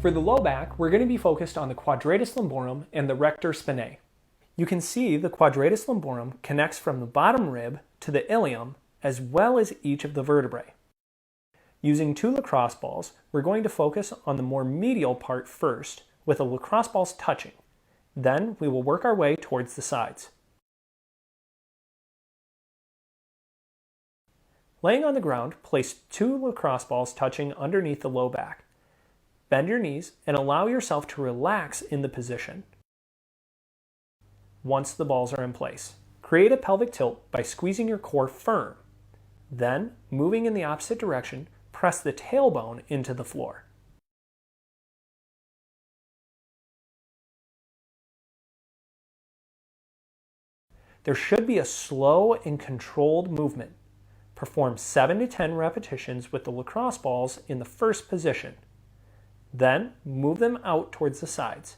For the low back, we're going to be focused on the quadratus lumborum and the rector spinae. You can see the quadratus lumborum connects from the bottom rib to the ilium as well as each of the vertebrae. Using two lacrosse balls, we're going to focus on the more medial part first with the lacrosse balls touching. Then we will work our way towards the sides. Laying on the ground, place two lacrosse balls touching underneath the low back. Bend your knees and allow yourself to relax in the position. Once the balls are in place, create a pelvic tilt by squeezing your core firm. Then, moving in the opposite direction, press the tailbone into the floor. There should be a slow and controlled movement. Perform 7 to 10 repetitions with the lacrosse balls in the first position. Then, move them out towards the sides.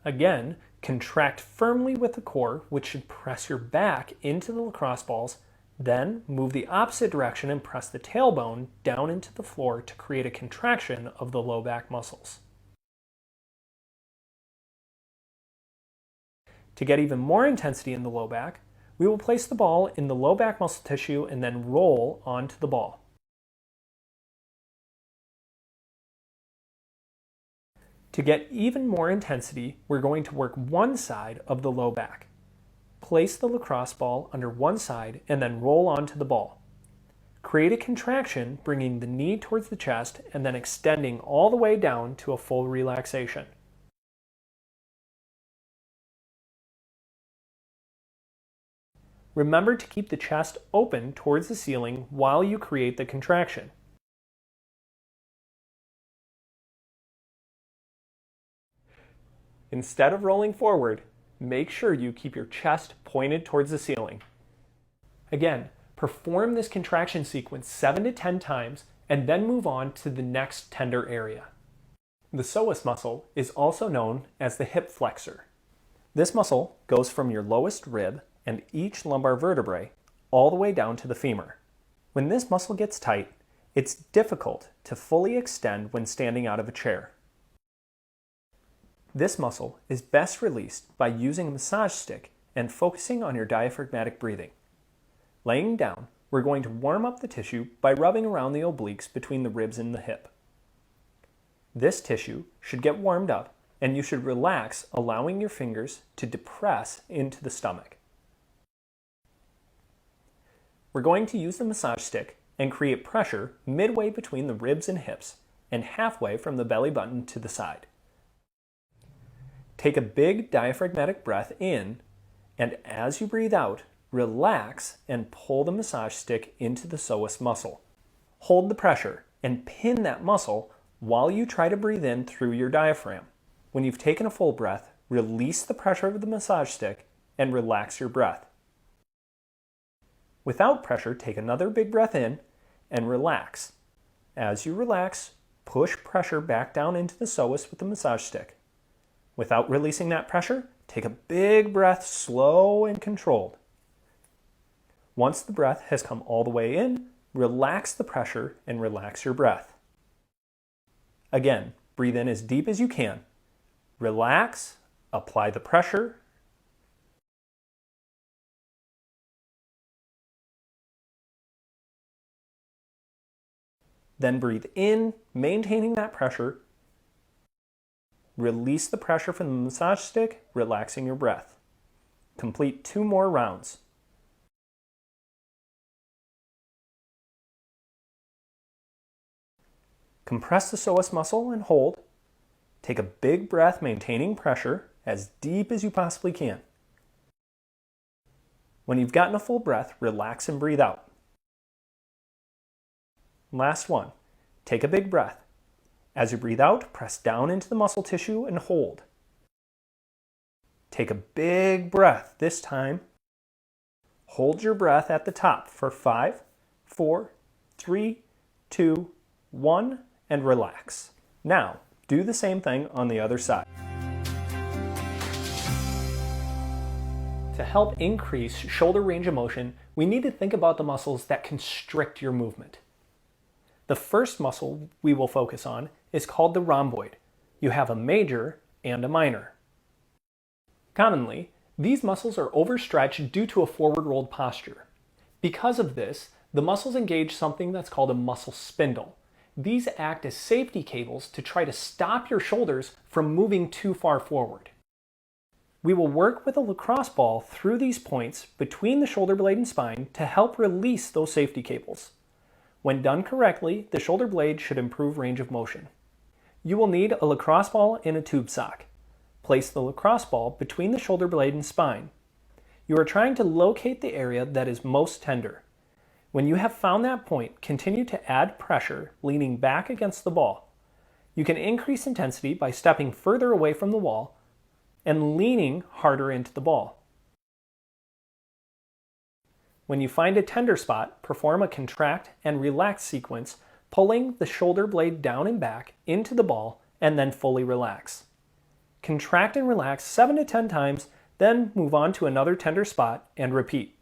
Again, contract firmly with the core, which should press your back into the lacrosse balls. Then, move the opposite direction and press the tailbone down into the floor to create a contraction of the low back muscles. To get even more intensity in the low back, we will place the ball in the low back muscle tissue and then roll onto the ball. To get even more intensity, we're going to work one side of the low back. Place the lacrosse ball under one side and then roll onto the ball. Create a contraction, bringing the knee towards the chest and then extending all the way down to a full relaxation. Remember to keep the chest open towards the ceiling while you create the contraction. Instead of rolling forward, make sure you keep your chest pointed towards the ceiling. Again, perform this contraction sequence 7 to 10 times and then move on to the next tender area. The psoas muscle is also known as the hip flexor. This muscle goes from your lowest rib and each lumbar vertebrae all the way down to the femur. When this muscle gets tight, it's difficult to fully extend when standing out of a chair. This muscle is best released by using a massage stick and focusing on your diaphragmatic breathing. Laying down, we're going to warm up the tissue by rubbing around the obliques between the ribs and the hip. This tissue should get warmed up and you should relax, allowing your fingers to depress into the stomach. We're going to use the massage stick and create pressure midway between the ribs and hips and halfway from the belly button to the side. Take a big diaphragmatic breath in, and as you breathe out, relax and pull the massage stick into the psoas muscle. Hold the pressure and pin that muscle while you try to breathe in through your diaphragm. When you've taken a full breath, release the pressure of the massage stick and relax your breath. Without pressure, take another big breath in and relax. As you relax, push pressure back down into the psoas with the massage stick. Without releasing that pressure, take a big breath, slow and controlled. Once the breath has come all the way in, relax the pressure and relax your breath. Again, breathe in as deep as you can. Relax, apply the pressure, then breathe in, maintaining that pressure. Release the pressure from the massage stick, relaxing your breath. Complete 2 more rounds. Compress the psoas muscle and hold. Take a big breath, maintaining pressure as deep as you possibly can. When you've gotten a full breath, relax and breathe out. Last one. Take a big breath. As you breathe out, press down into the muscle tissue and hold. Take a big breath this time. Hold your breath at the top for 5, 4, 3, 2, 1, and relax. Now, do the same thing on the other side. To help increase shoulder range of motion, we need to think about the muscles that constrict your movement. The first muscle we will focus on is called the rhomboid. You have a major and a minor. Commonly, these muscles are overstretched due to a forward rolled posture. Because of this, the muscles engage something that's called a muscle spindle. These act as safety cables to try to stop your shoulders from moving too far forward. We will work with a lacrosse ball through these points between the shoulder blade and spine to help release those safety cables. When done correctly, the shoulder blade should improve range of motion. You will need a lacrosse ball in a tube sock. Place the lacrosse ball between the shoulder blade and spine. You are trying to locate the area that is most tender. When you have found that point, continue to add pressure, leaning back against the ball. You can increase intensity by stepping further away from the wall and leaning harder into the ball. When you find a tender spot, perform a contract and relax sequence, pulling the shoulder blade down and back into the ball and then fully relax. Contract and relax 7 to 10 times, then move on to another tender spot and repeat.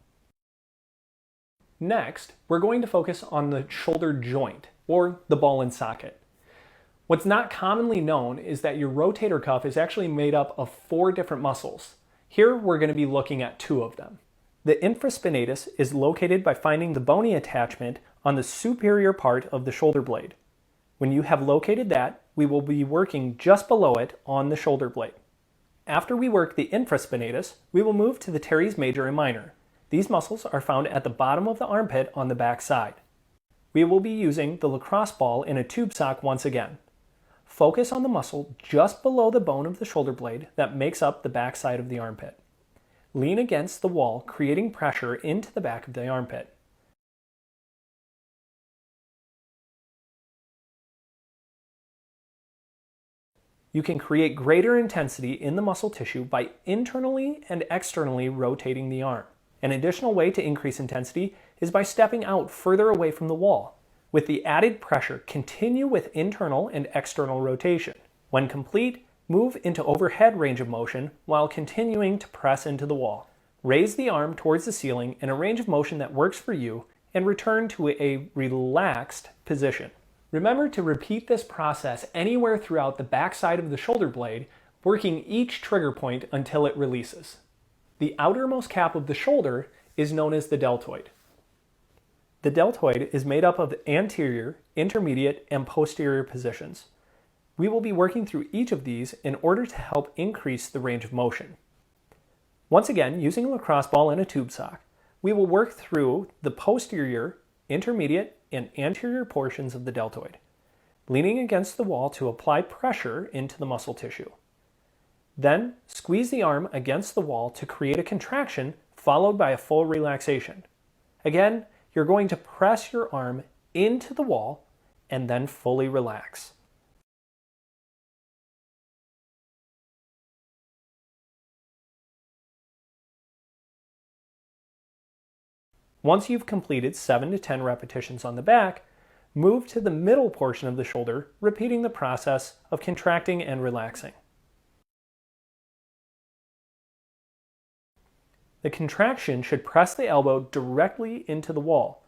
Next, we're going to focus on the shoulder joint, or the ball and socket. What's not commonly known is that your rotator cuff is actually made up of 4 different muscles. Here we're going to be looking at 2 of them. The infraspinatus is located by finding the bony attachment on the superior part of the shoulder blade. When you have located that, we will be working just below it on the shoulder blade. After we work the infraspinatus, we will move to the teres major and minor. These muscles are found at the bottom of the armpit on the back side. We will be using the lacrosse ball in a tube sock once again. Focus on the muscle just below the bone of the shoulder blade that makes up the back side of the armpit. Lean against the wall, creating pressure into the back of the armpit. You can create greater intensity in the muscle tissue by internally and externally rotating the arm. An additional way to increase intensity is by stepping out further away from the wall. With the added pressure, continue with internal and external rotation. When complete, move into overhead range of motion while continuing to press into the wall. Raise the arm towards the ceiling in a range of motion that works for you and return to a relaxed position. Remember to repeat this process anywhere throughout the back side of the shoulder blade, working each trigger point until it releases. The outermost cap of the shoulder is known as the deltoid. The deltoid is made up of anterior, intermediate, and posterior positions. We will be working through each of these in order to help increase the range of motion. Once again, using a lacrosse ball and a tube sock, we will work through the posterior, intermediate, and anterior portions of the deltoid, leaning against the wall to apply pressure into the muscle tissue. Then, squeeze the arm against the wall to create a contraction followed by a full relaxation. Again, you're going to press your arm into the wall and then fully relax. Once you've completed 7 to 10 repetitions on the back, move to the middle portion of the shoulder, repeating the process of contracting and relaxing. The contraction should press the elbow directly into the wall.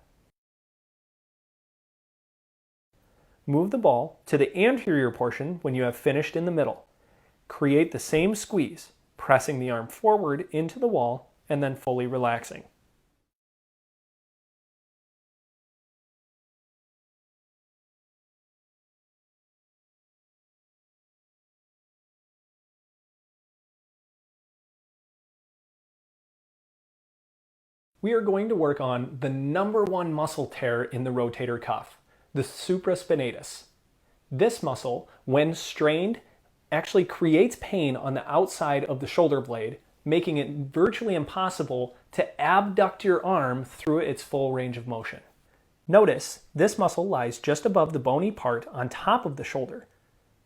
Move the ball to the anterior portion when you have finished in the middle. Create the same squeeze, pressing the arm forward into the wall and then fully relaxing. We are going to work on the number 1 muscle tear in the rotator cuff, the supraspinatus. This muscle, when strained, actually creates pain on the outside of the shoulder blade, making it virtually impossible to abduct your arm through its full range of motion. Notice, this muscle lies just above the bony part on top of the shoulder.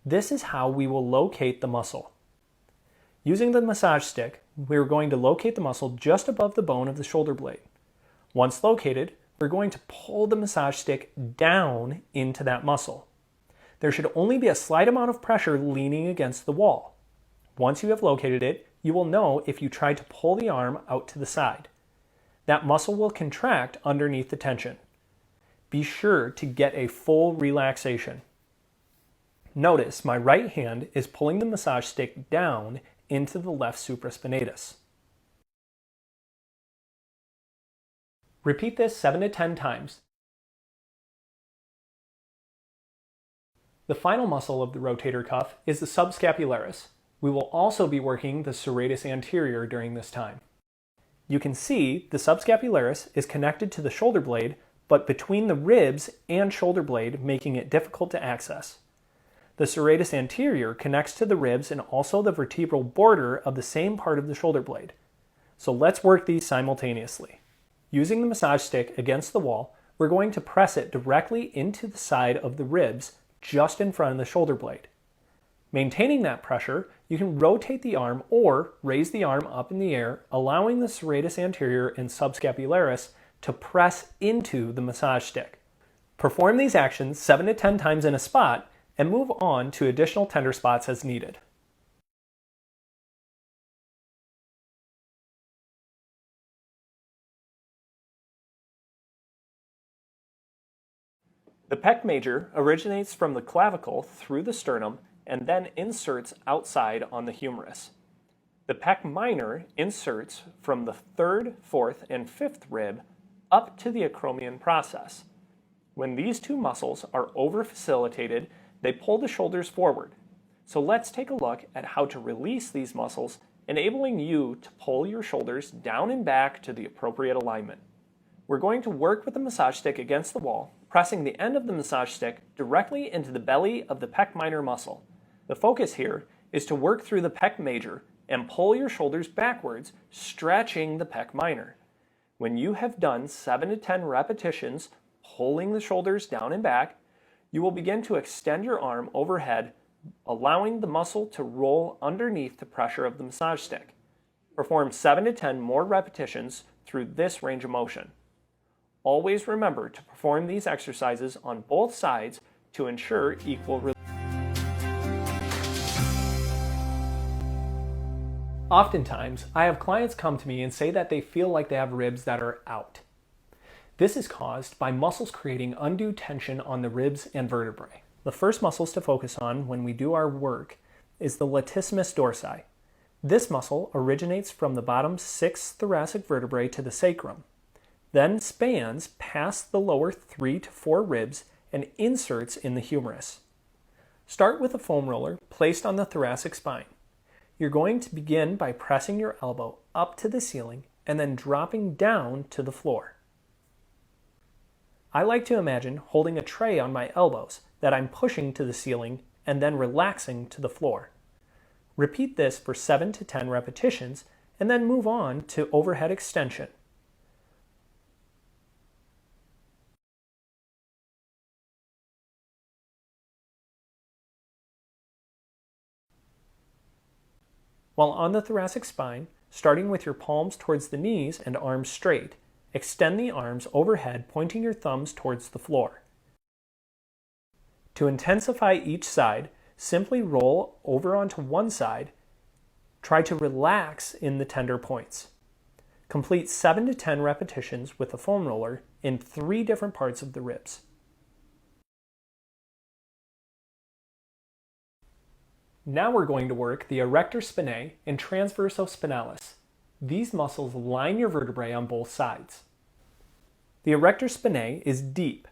This is how we will locate the muscle. Using the massage stick, we're going to locate the muscle just above the bone of the shoulder blade. Once located, we're going to pull the massage stick down into that muscle. There should only be a slight amount of pressure leaning against the wall. Once you have located it, you will know if you try to pull the arm out to the side. That muscle will contract underneath the tension. Be sure to get a full relaxation. Notice my right hand is pulling the massage stick down into the left supraspinatus. Repeat this 7 to 10 times. The final muscle of the rotator cuff is the subscapularis. We will also be working the serratus anterior during this time. You can see the subscapularis is connected to the shoulder blade, but between the ribs and shoulder blade, making it difficult to access. The serratus anterior connects to the ribs and also the vertebral border of the same part of the shoulder blade. So let's work these simultaneously. Using the massage stick against the wall, we're going to press it directly into the side of the ribs just in front of the shoulder blade. Maintaining that pressure, you can rotate the arm or raise the arm up in the air, allowing the serratus anterior and subscapularis to press into the massage stick. Perform these actions 7 to 10 times in a spot and move on to additional tender spots as needed. The pec major originates from the clavicle through the sternum and then inserts outside on the humerus. The pec minor inserts from the 3rd, 4th, and 5th rib up to the acromion process. When these two muscles are over-facilitated, they pull the shoulders forward. So let's take a look at how to release these muscles, enabling you to pull your shoulders down and back to the appropriate alignment. We're going to work with the massage stick against the wall, pressing the end of the massage stick directly into the belly of the pec minor muscle. The focus here is to work through the pec major and pull your shoulders backwards, stretching the pec minor. When you have done 7 to 10 repetitions, pulling the shoulders down and back, you will begin to extend your arm overhead, allowing the muscle to roll underneath the pressure of the massage stick. Perform 7 to 10 more repetitions through this range of motion. Always remember to perform these exercises on both sides to ensure equal release. Oftentimes, I have clients come to me and say that they feel like they have ribs that are out. This is caused by muscles creating undue tension on the ribs and vertebrae. The first muscles to focus on when we do our work is the latissimus dorsi. This muscle originates from the bottom 6 thoracic vertebrae to the sacrum, then spans past the lower 3 to 4 ribs and inserts in the humerus. Start with a foam roller placed on the thoracic spine. You're going to begin by pressing your elbow up to the ceiling and then dropping down to the floor. I like to imagine holding a tray on my elbows that I'm pushing to the ceiling and then relaxing to the floor. Repeat this for 7 to 10 repetitions and then move on to overhead extension. While on the thoracic spine, starting with your palms towards the knees and arms straight, extend the arms overhead, pointing your thumbs towards the floor. To intensify each side, simply roll over onto one side. Try to relax in the tender points. Complete 7 to 10 repetitions with a foam roller in 3 different parts of the ribs. Now we're going to work the erector spinae and transverso spinalis. These muscles line your vertebrae on both sides. The erector spinae is deep,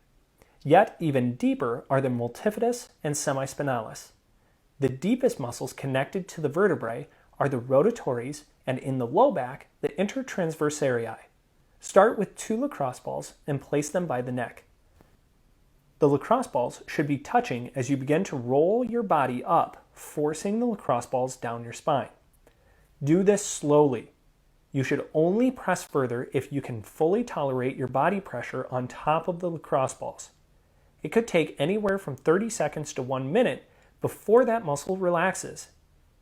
yet even deeper are the multifidus and semispinalis. The deepest muscles connected to the vertebrae are the rotatories and in the low back, the intertransversarii. Start with 2 lacrosse balls and place them by the neck. The lacrosse balls should be touching as you begin to roll your body up, forcing the lacrosse balls down your spine. Do this slowly. You should only press further if you can fully tolerate your body pressure on top of the lacrosse balls. It could take anywhere from 30 seconds to 1 minute before that muscle relaxes.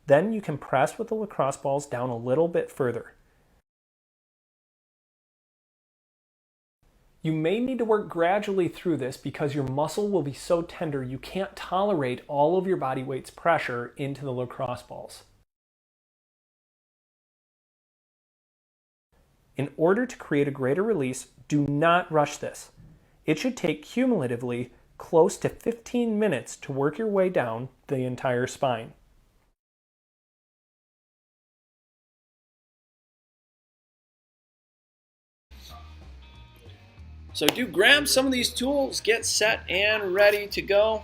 Then you can press with the lacrosse balls down a little bit further. You may need to work gradually through this because your muscle will be so tender you can't tolerate all of your body weight's pressure into the lacrosse balls. In order to create a greater release, do not rush this. It should take cumulatively close to 15 minutes to work your way down the entire spine. So do grab some of these tools, get set and ready to go.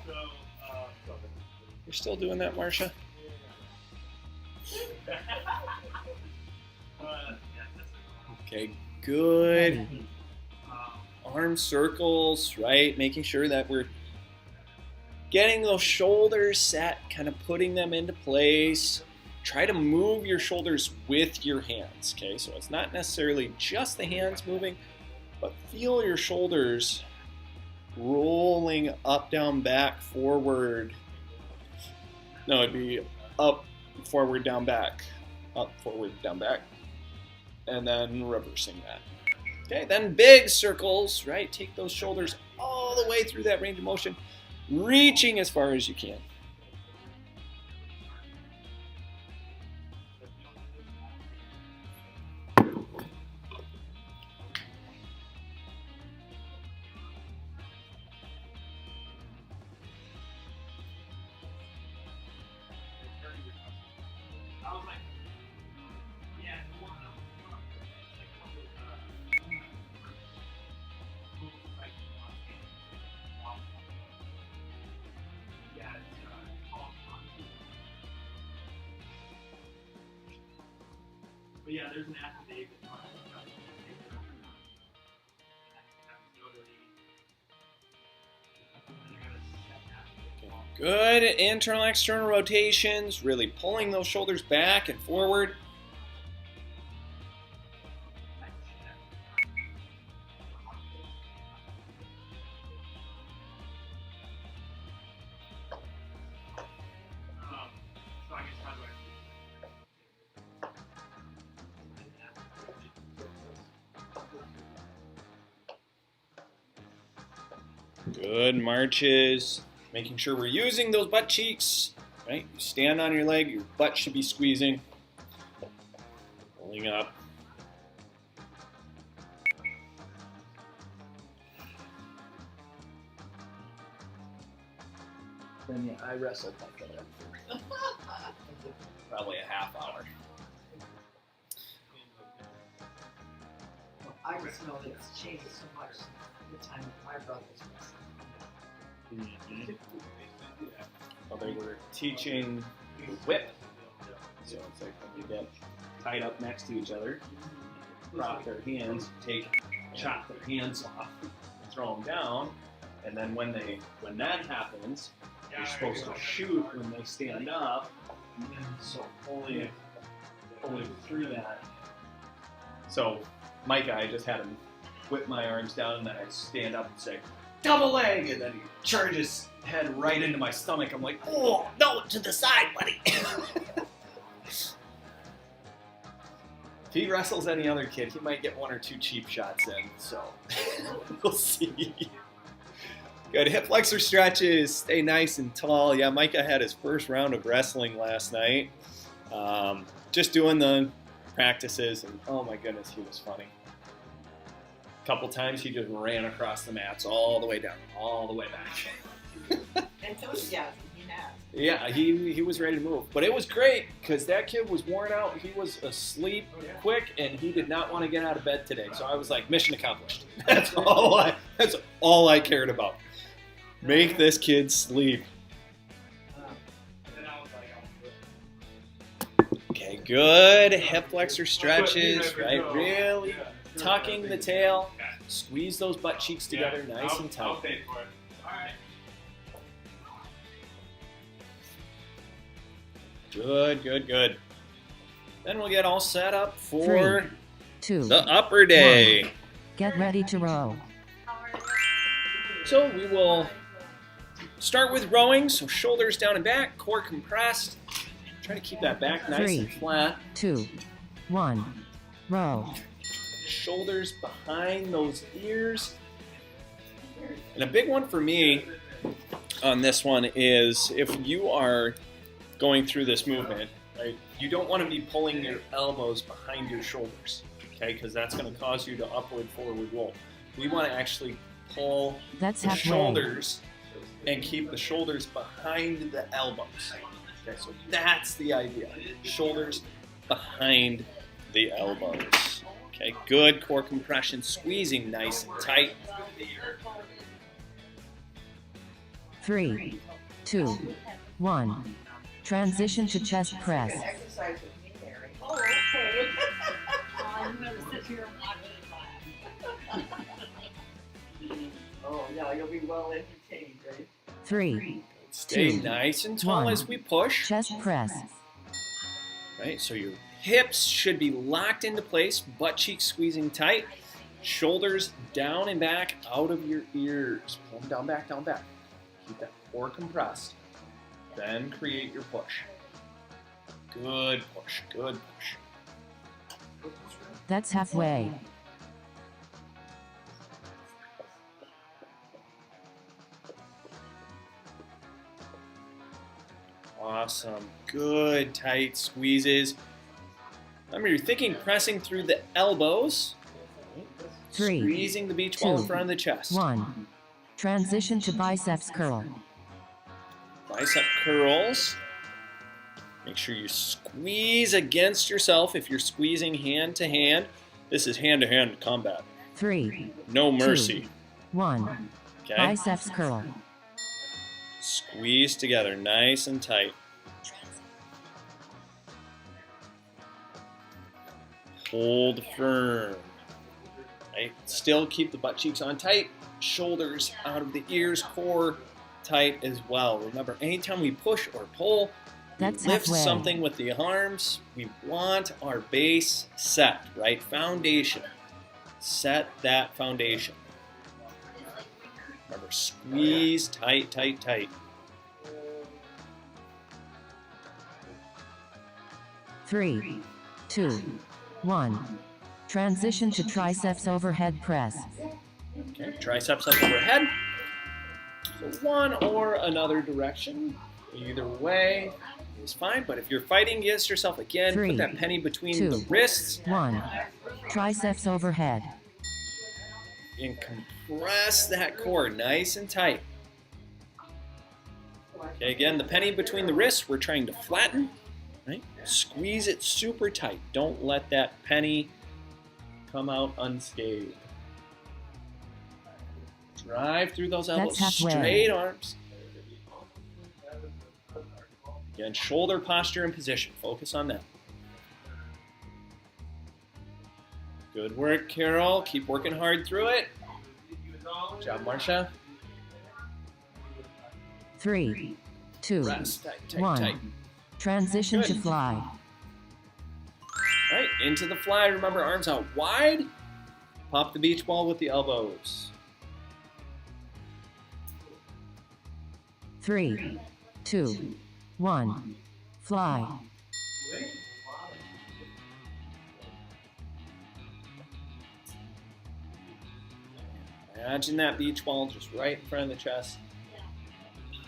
You're still doing that, Marcia? Okay, good. Arm circles, right? Making sure that we're getting those shoulders set, kind of putting them into place. Try to move your shoulders with your hands, okay? So it's not necessarily just the hands moving, but feel your shoulders rolling up, down, back, forward. No, it'd be up, forward, down, back. Up, forward, down, back. And then reversing that. Okay, then big circles, right? Take those shoulders all the way through that range of motion, reaching as far as you can. But yeah, there's an affidavit. Good internal, external rotations, really pulling those shoulders back and forward. Good marches, making sure we're using those butt cheeks, right? You stand on your leg, your butt should be squeezing, pulling up. Then yeah, I wrestled like that for probably a half hour. I just know that it's changed so much the time my brothers wrestled. Well, they were teaching the whip. So it's like when you get tied up next to each other, drop their hands, chop their hands off, throw them down, and then when that happens, you're supposed to shoot when they stand up. So pulling through that. So Micah, I just had him whip my arms down, and then I stand up and say, double leg, and then he charges his head right into my stomach. I'm like, oh, no, to the side, buddy. If he wrestles any other kid, he might get one or two cheap shots in, so we'll see. Good hip flexor stretches, stay nice and tall. Yeah, Micah had his first round of wrestling last night. Just doing the practices, and oh my goodness, he was funny. A couple times he just ran across the mats all the way down, all the way back. Enthusiasm, he has. Yeah, he was ready to move. But it was great because that kid was worn out. He was asleep quick, and he did not want to get out of bed today. So I was like, mission accomplished. That's all I cared about. Make this kid sleep. Okay, good hip flexor stretches, right? Really tucking the tail. Squeeze those butt cheeks together nice and tight. Good, good, good. Then we'll get all set up for 3, 2, the upper day. 1. Get ready to row. So we will start with rowing, so shoulders down and back, core compressed. Try to keep that back nice 3, and flat. 2, 1. Row. Shoulders behind those ears. And a big one for me on this one is if you are going through this movement, right, you don't want to be pulling your elbows behind your shoulders. okay, because that's going to cause you to upward forward roll. We want to actually pull That's the halfway. shoulders and keep the shoulders behind the elbows. Okay, so that's the idea. Shoulders behind the elbows. Okay, good core compression, squeezing nice and tight. 3, 2, 1. Transition to chest press. Exercise with me, Mary. Oh, okay. I'm gonna sit here and watch it. Oh, yeah, you'll be well entertained, right? 3, Stay 2, nice and tall 1. as we push. Chest press. Right, so your hips should be locked into place, butt cheeks squeezing tight, shoulders down and back out of your ears. Pull them down, back, down, back. Keep that core compressed. Then create your push. Good push, good push. That's halfway. Awesome. Good tight squeezes. Remember, you're thinking pressing through the elbows. 3, Squeezing the beach ball in 2, front of the chest. 1. Transition to biceps curl. Bicep curls. Make sure you squeeze against yourself if you're squeezing hand to hand. This is hand to hand combat. 3, No mercy. 1. Okay? Biceps curl. Squeeze together nice and tight. Hold firm. Right? Still keep the butt cheeks on tight. Shoulders out of the ears, core tight as well. Remember, anytime we push or pull, we That's lift halfway. something with the arms. We want our base set, right? Foundation. Set that foundation. Remember, squeeze tight, tight, tight. 3, 2, 1. Transition to triceps overhead press. Okay, triceps up overhead. So one or another direction, either way is fine. But if you're fighting against yourself again, 3, put that penny between 2, the wrists 1. Triceps overhead. and compress that core nice and tight. Okay, again, the penny between the wrists, we're trying to flatten, right? Squeeze it super tight. Don't let that penny come out unscathed. Drive through those elbows, That's halfway. straight arms. Again, shoulder posture and position. Focus on that. Good work, Carol. Keep working hard through it. Good job, Marcia. 3, 2, Rest. Tight, tight, 1. tight. Transition to Good. fly. All right, into the fly. Remember, arms out wide. Pop the beach ball with the elbows. 3, 2, 1. Fly. Imagine that beach ball just right in front of the chest.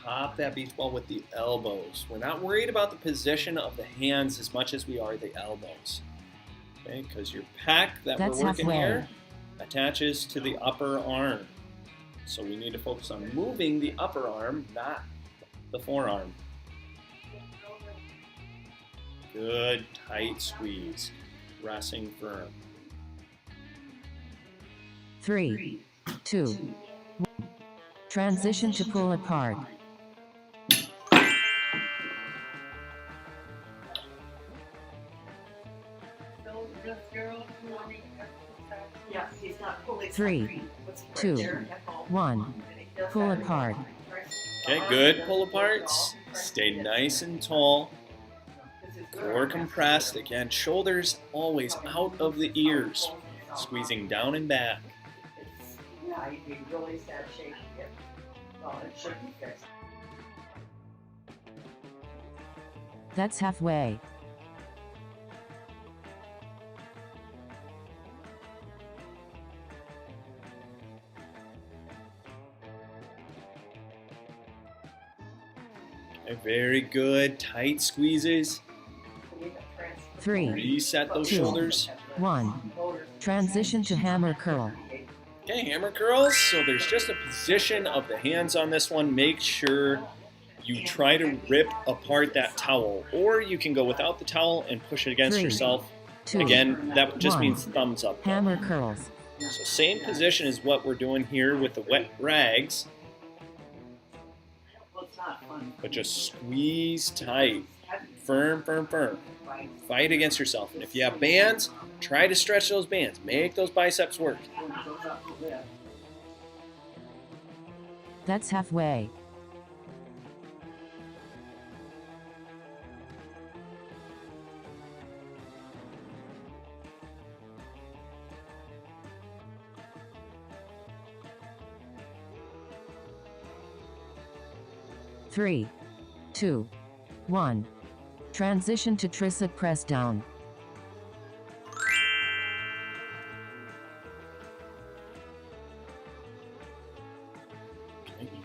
Pop that beach ball with the elbows. We're not worried about the position of the hands as much as we are the elbows. Okay, because your pec that That's we're working halfway. here attaches to the upper arm. So we need to focus on moving the upper arm, not the forearm. Good, tight squeeze. Pressing firm. 3, 2, 1. Transition to pull apart. So this girl who only exercise. Yeah, he's not pulling. 3, What's he right 2, there at home? 1. And he does Pull that. apart. Okay, good pull aparts. Stay nice and tall. Core compressed. Again, shoulders always out of the ears. Squeezing down and back. Yeah, he'd be really sad shaking it. Well, it should be fixed. That's halfway. Okay, very good. Tight squeezes. 3, Reset those 2, shoulders. 1. Motors Transition to hammer curl. Okay, hammer curls. So there's just a position of the hands on this one. Make sure you try to rip apart that towel, or you can go without the towel and push it against 3, yourself. 2, Again, that just 1. means thumbs up. Hammer curls. So same position as what we're doing here with the wet rags, Well, it's not fun. but just squeeze tight. Firm, firm, firm. Fight against yourself. And if you have bands, try to stretch those bands. Make those biceps work. That's halfway. Three, 2, 1. Transition to tricep press down.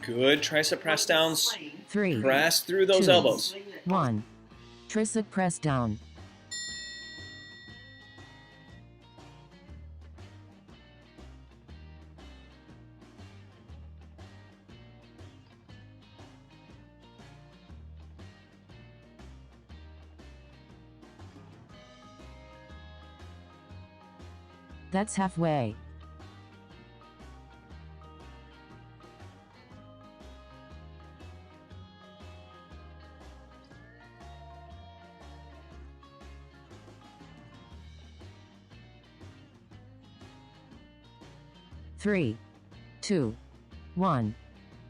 Good tricep press downs. 3, Press through those 2, elbows. 1. Tricep press down. That's halfway. Three, 2, 1.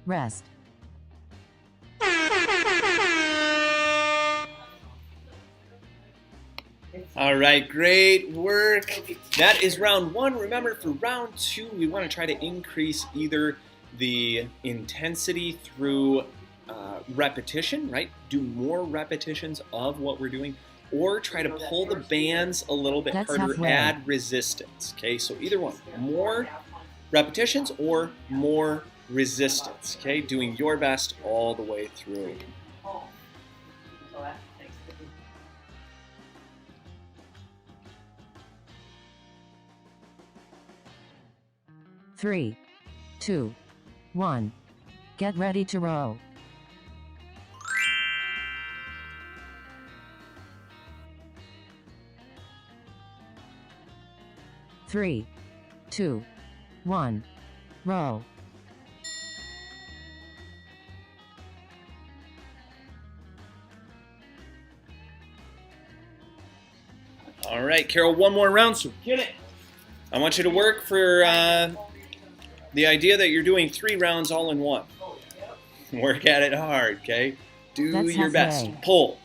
Rest. All right, great work. That is round 1. Remember, for round 2, we want to try to increase either the intensity through repetition, right? Do more repetitions of what we're doing, or try to pull the bands a little bit That's harder, halfway. add resistance. Okay, so either one, more repetitions or more resistance. Okay, doing your best all the way through. So that takes the 3, 2, 1. Get ready to row. Three, 2, 1. Row. All right, Carol, one more round, so get it. I want you to work for the idea that you're doing 3 rounds all in one. Work at it hard, okay? Do That's your best. halfway. Pull.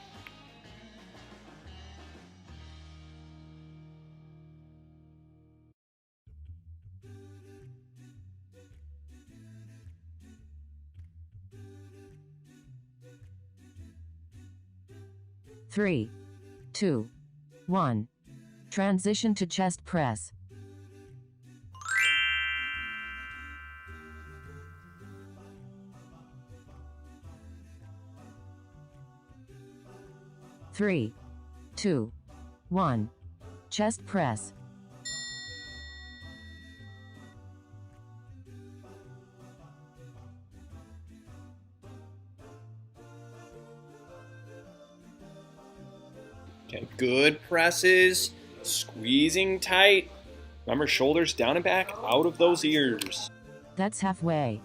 Three, 2, 1. Transition to chest press. Three, 2, 1. Chest press. Okay, good presses. Squeezing tight. Remember, shoulders down and back, out of those ears. That's halfway.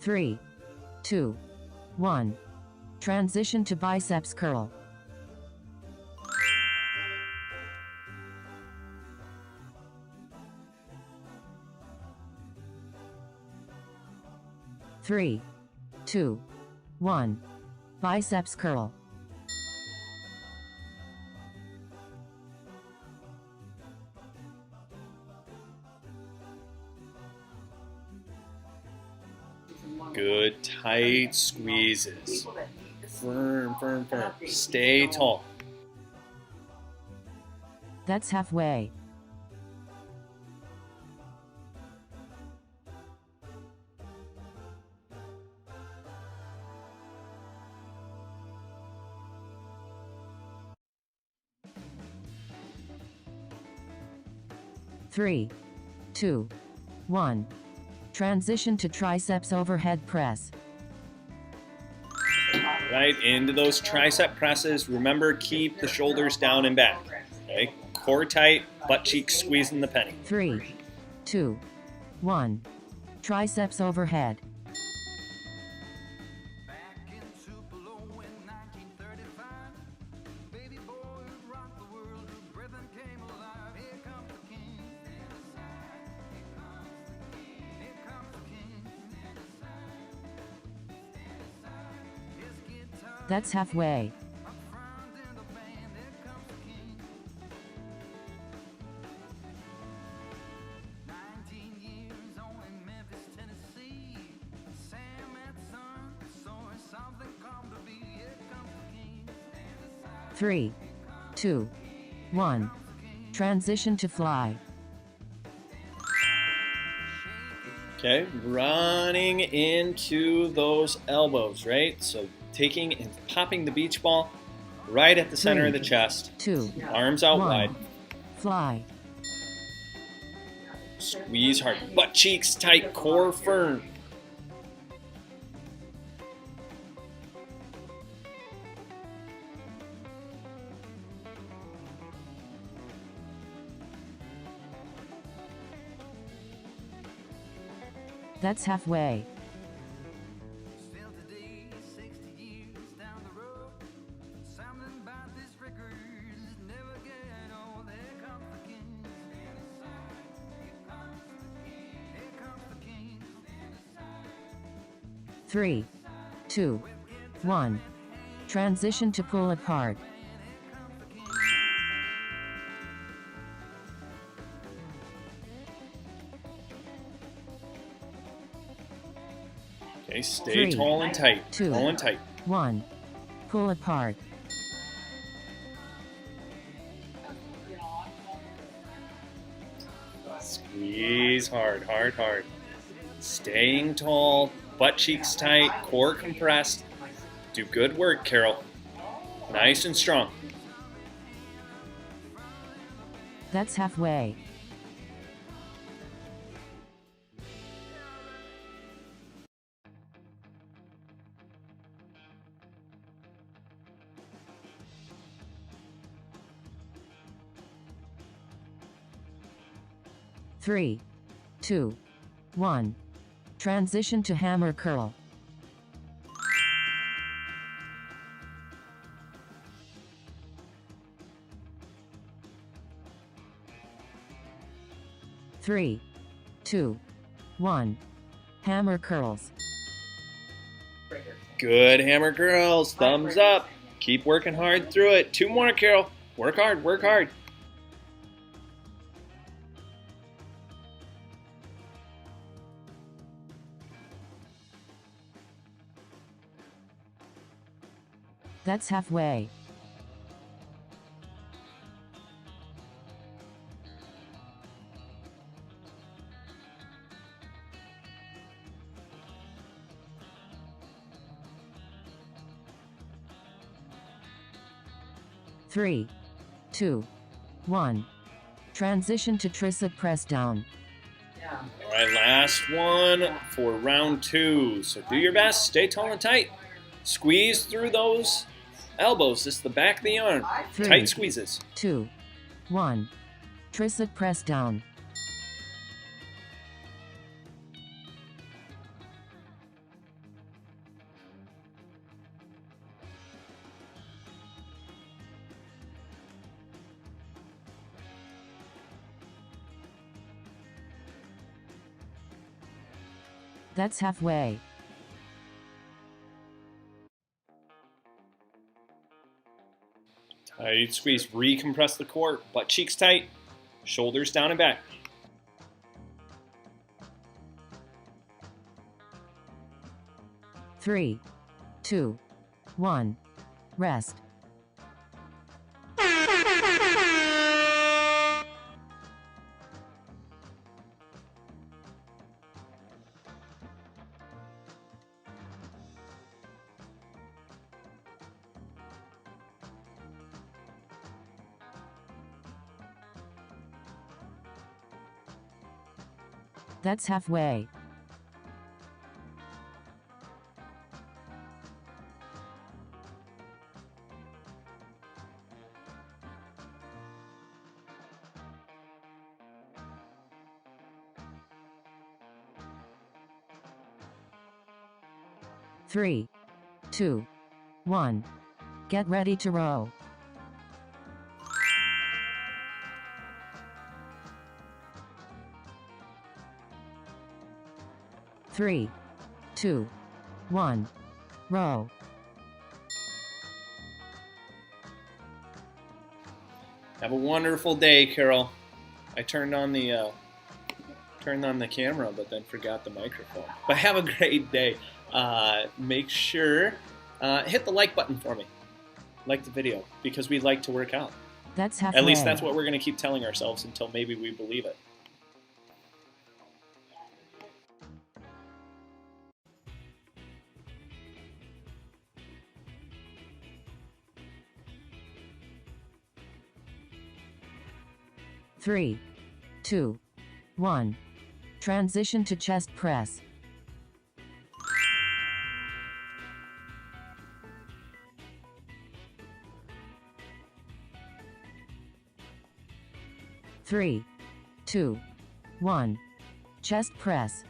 Three, 2, 1. Transition to biceps curl. Three, 2, 1. Biceps curl. Good tight squeezes. Firm, firm, firm. Stay tall. That's halfway. 3, 2, 1. Transition to triceps overhead press. Right, into those tricep presses. Remember, keep the shoulders down and back. Okay, core tight, butt cheeks squeezing the penny. 3, 2, 1. Triceps overhead. That's halfway. Three, 2, 1. Transition to fly. Okay, running into those elbows, right? So taking and popping the beach ball right at the center of the chest. 2, Arms out 1. wide. Fly. Squeeze hard. Butt cheeks tight, core firm. That's halfway. Three, 2, 1. Transition to pull apart. Okay, stay 3, tall and tight. 2, Tall and tight. 1. Pull apart. Squeeze hard, hard, hard. Staying tall, butt cheeks tight, core compressed. Do good work, Carol. Nice and strong. That's halfway. Three, 2, 1. Transition to hammer curl. Three, 2, 1. Hammer curls. Good hammer curls. Thumbs up. Keep working hard through it. 2 more, Carol. Work hard, work hard. That's halfway. Three, 2, 1. Transition to tricep press down. All right, last one for round 2. So do your best. Stay tall and tight. Squeeze through those elbows. This is the back of the arm. 3, Tight squeezes. 2, 1. Tricep press down. That's halfway. Tight squeeze. Recompress the core. Butt cheeks tight. Shoulders down and back. Three, 2, 1. Rest. That's halfway. Three, two, one. Get ready to row. Three, two, one. Row. Have a wonderful day, Carol. I turned on the camera, but then forgot the microphone. But have a great day. Make sure hit the like button for me. Like the video, because we like to work out. That's halfway. At least that's what we're going to keep telling ourselves until maybe we believe it. Three, two, one. Transition to chest press. Three, two, one. Chest press.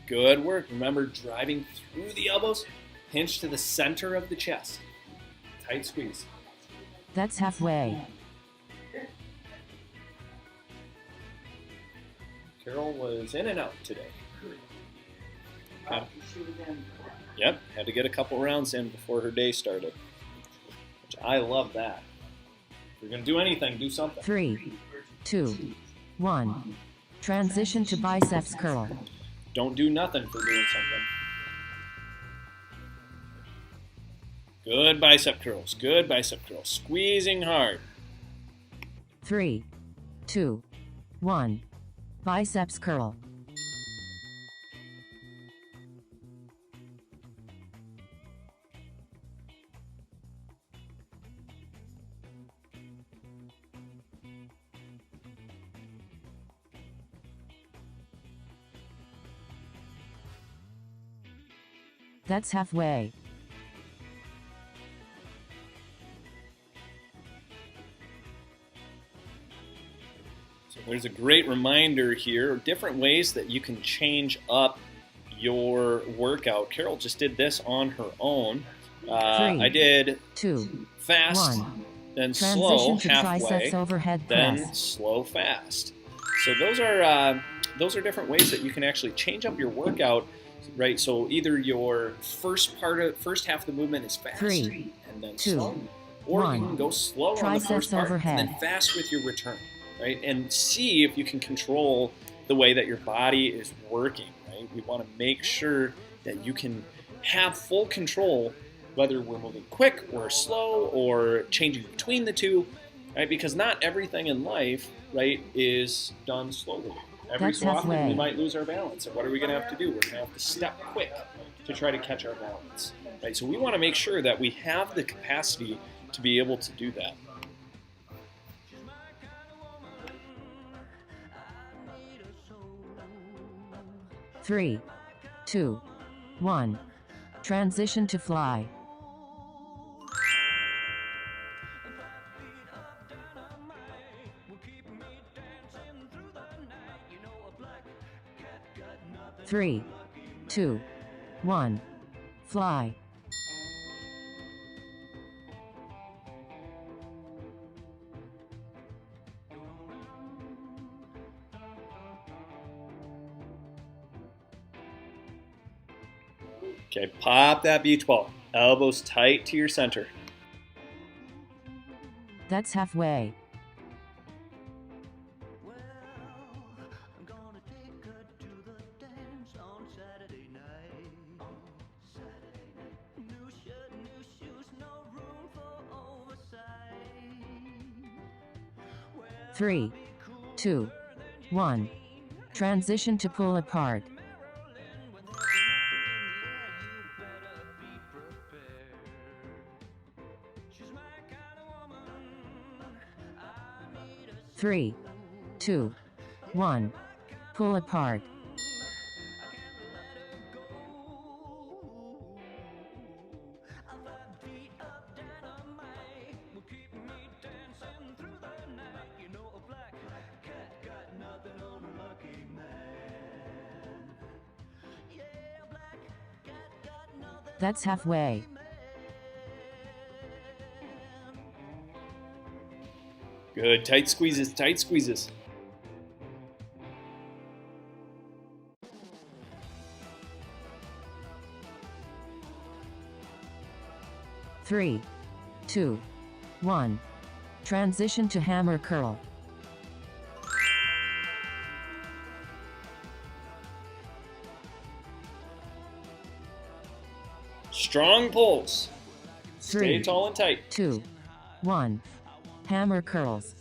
Good work. Remember, driving through the elbows, hinge to the center of the chest. Tight squeeze. That's halfway. Carol was in and out today. Well, she was in. Yep, had to get a couple rounds in before her day started. Which I love that. If you're going to do anything, do something. Three, two, one. Transition to biceps curl. Don't do nothing for doing something. Good bicep curls. Good bicep curls. Squeezing hard. Three, two, one. Biceps curl. That's halfway. So there's a great reminder here, different ways that you can change up your workout. Carol just did this on her own. I did two, fast, one. then Transition slow to halfway, triceps overhead then press. slow fast. So those are different ways that you can actually change up your workout. Right, so either your first half of the movement is fast Three, and then two, slow, or one. you can go slow on the Triceps first part overhead. and then fast with your return, right? And see if you can control the way that your body is working, right? We want to make sure that you can have full control, whether we're moving quick or slow or changing between the two, right? Because not everything in life, right, is done slowly. Every That's so often halfway. we might lose our balance. And what are we going to have to do? We're going to have to step quick to try to catch our balance. Right? So we want to make sure that we have the capacity to be able to do that. Three, two, one. Transition to fly. Three, two, one. Fly. Okay, pop that beach ball. Elbows tight to your center. That's halfway. Three, two, one. Transition to pull apart. 3, 2, 1. Pull apart. That's halfway. Good. Tight squeezes, tight squeezes. Three, 2, 1. Transition to hammer curl. Strong pulls. Stay 3, tall and tight. 2, 1. Hammer curls.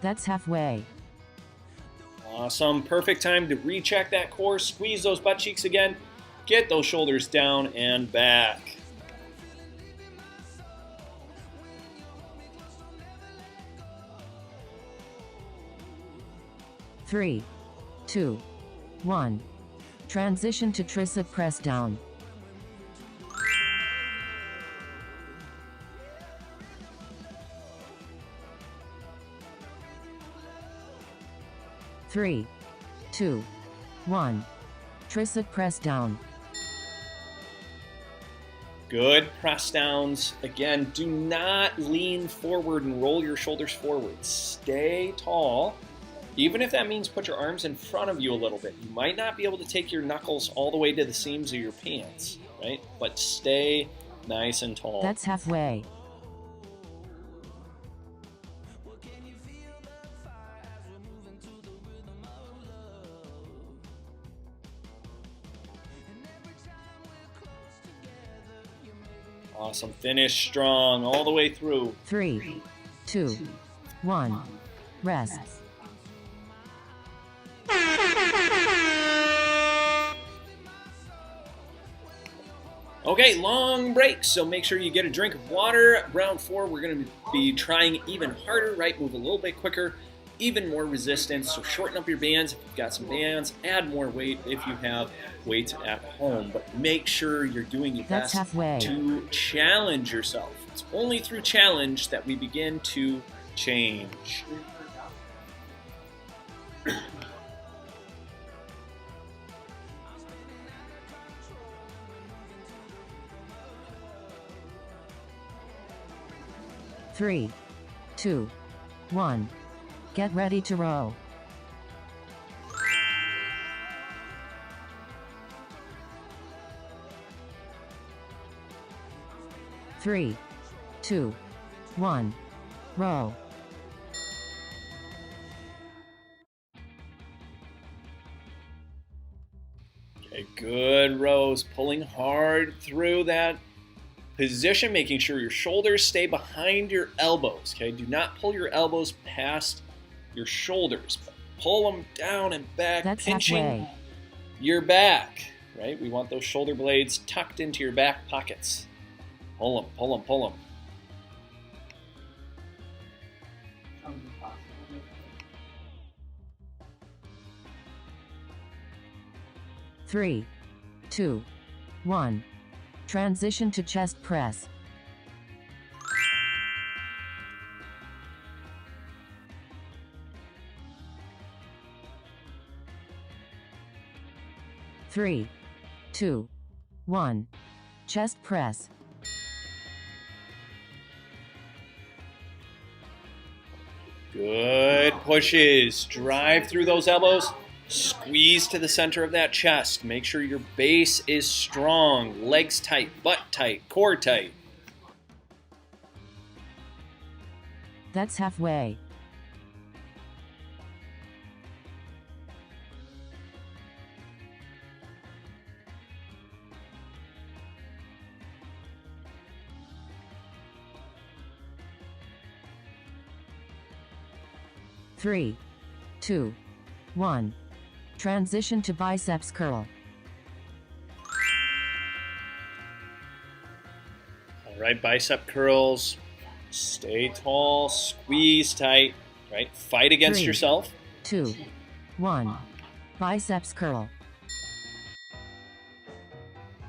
That's halfway. Awesome. Perfect time to recheck that core. Squeeze those butt cheeks again. Get those shoulders down and back. Three, 2, 1. Transition to tricep press down. Three, 2, 1. Tricep press down. Good. Press downs. Again, do not lean forward and roll your shoulders forward. Stay tall. Even if that means put your arms in front of you a little bit. You might not be able to take your knuckles all the way to the seams of your pants, right? But stay nice and tall. That's halfway. Awesome. Finish strong all the way through. 3, 2, 1. Rest. Okay, long break, so make sure you get a drink of water. Round 4, we're going to be trying even harder, right? Move a little bit quicker, even more resistance. So shorten up your bands if you've got some bands. Add more weight if you have weights at home. But make sure you're doing your That's best halfway. to challenge yourself. It's only through challenge that we begin to change. Three, 2, 1. Get ready to row. Three, 2, 1. Row. Okay, good rows, pulling hard through that position, making sure your shoulders stay behind your elbows, okay? Do not pull your elbows past your shoulders. Pull them down and back, That's pinching halfway. your back, right? We want those shoulder blades tucked into your back pockets. Pull them, pull them, pull them. Three, 2, 1. Transition to chest press. Three, 2, 1. Chest press. Good pushes. Drive through those elbows. Squeeze to the center of that chest. Make sure your base is strong. Legs tight, butt tight, core tight. That's halfway. 3, 2, 1. Transition to biceps curl. All right, bicep curls. Stay tall, squeeze tight, right? Fight against 3, yourself. 2, 1. Biceps curl.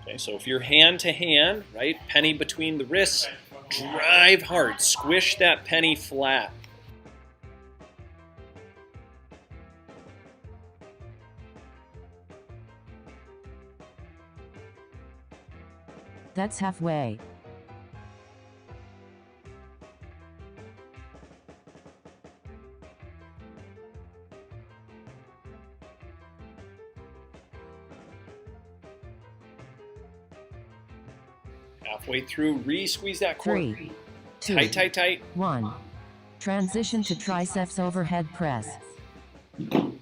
Okay, so if you're hand to hand, right, penny between the wrists, drive hard, squish that penny flat. That's halfway. Halfway through, re-squeeze that core. 3, 2, Tight, tight, tight. 1. Transition to triceps overhead press. Okay,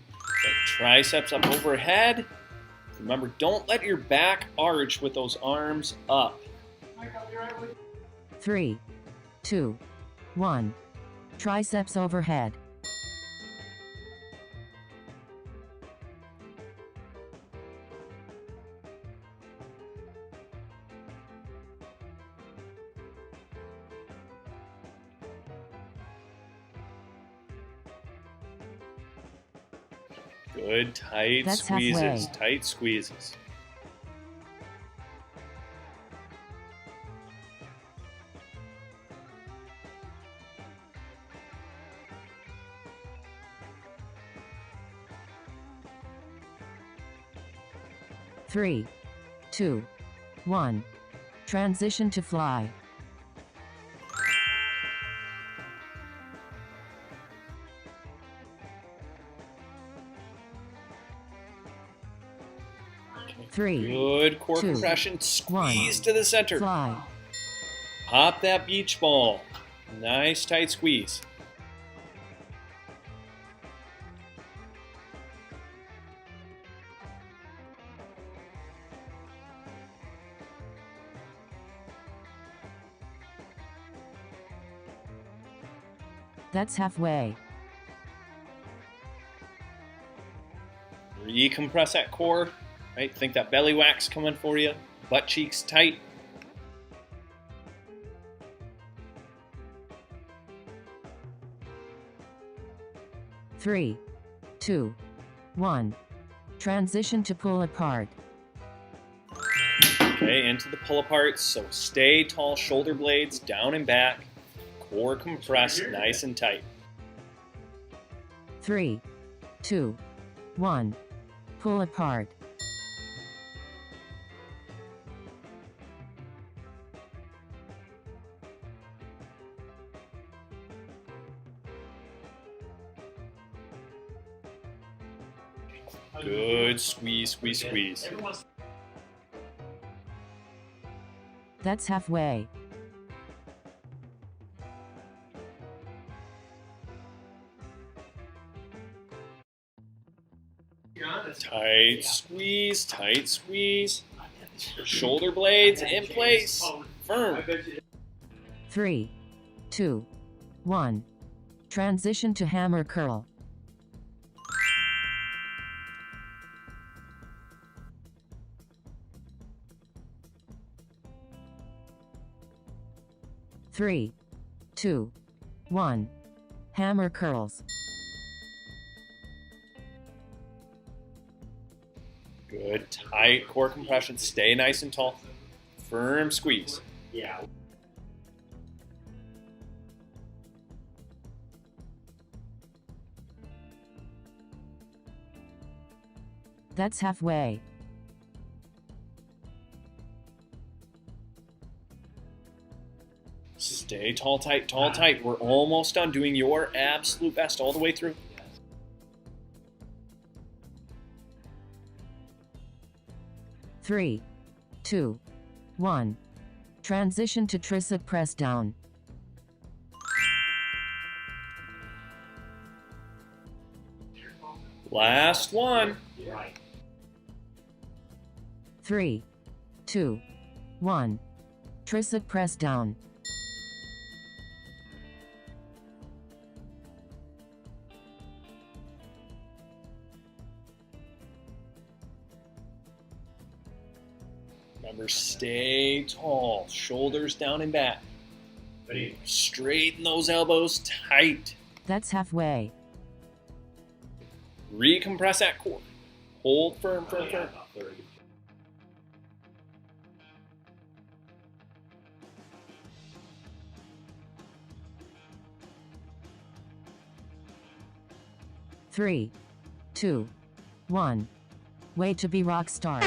triceps up overhead. Remember, don't let your back arch with those arms up. 3, 2, 1. Triceps overhead. Good, tight That's squeezes, halfway. tight squeezes. Three, 2, 1. Transition to fly. Three, Good core 2, compression, squeeze 1. to the center. Fly. Pop that beach ball. Nice tight squeeze. That's halfway. Recompress that core, right? Think that belly wax coming for you. Butt cheeks tight. Three, 2, 1. Transition to pull apart. Okay, into the pull aparts. So stay tall, shoulder blades down and back. Core compressed, nice and tight. 3, 2, 1. Pull apart. Good squeeze, squeeze, squeeze. That's halfway. Tight squeeze, tight squeeze. Shoulder blades in place. Firm. 3, 2, 1. Transition to hammer curl. Three, 2, 1. Hammer curls. Good, tight core compression. Stay nice and tall. Firm squeeze. Yeah. That's halfway. Stay tall, tight, tall, tight. We're almost done doing your absolute best all the way through. Three, 2, 1. Transition to tricep press down. Last one. Right. 3, 2, 1. Tricep press down. Remember, stay tall, shoulders down and back. Ready? Straighten those elbows tight. That's halfway. Recompress that core. Hold firm, Oh, firm, yeah, firm. about 30. Three, two, one. Way to be rock star.